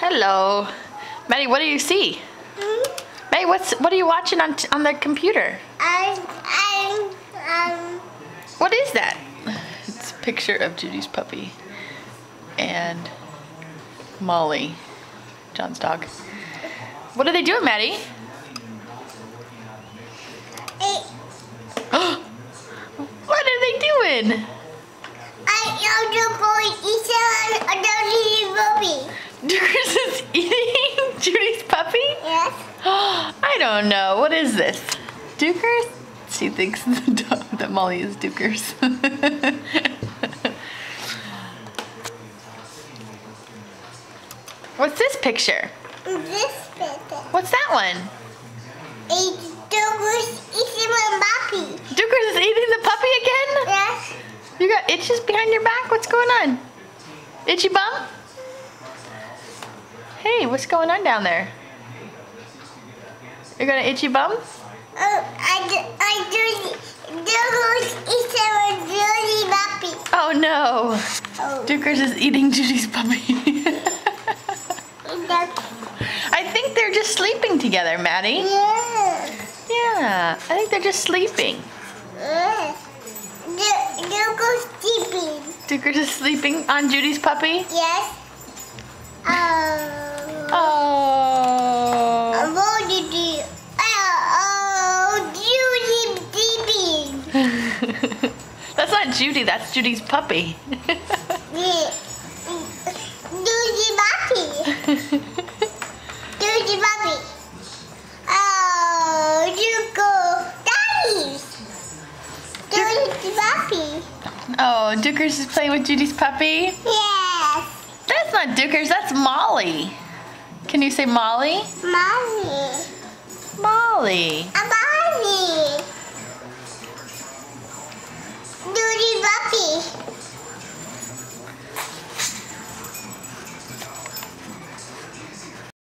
Hello. Maddie, what do you see? Maddie, what are you watching on the computer? What is that? It's a picture of Judy's puppy and Molly, John's dog. What are they doing, Maddie? What are they doing? Dukers is eating Judy's puppy? Yes. I don't know. What is this? Dukers? She thinks that Molly is Dukers. What's this picture? This picture. What's that one? It's Dukers eating my puppy. Dukers is eating the puppy again? Yes. You got itches behind your back? What's going on? Itchy bum? Hey, what's going on down there? You got an itchy bum? Dukers eating my Judy puppy. Oh no. Oh. Dukers is eating Judy's puppy. I think they're just sleeping together, Maddie. Yes. Yeah, I think they're just sleeping. Yes. Dukers sleeping. Dukers is sleeping on Judy's puppy? Yes. Oh. What did you? Judy sleeping. That's not Judy, that's Judy's puppy. Judy puppy. Judy puppy. Oh, you go, daddy. Judy puppy. Oh, Dukers is playing with Judy's puppy? Yes. That's not Dukers, that's Molly. Can you say Molly? Mommy. Molly.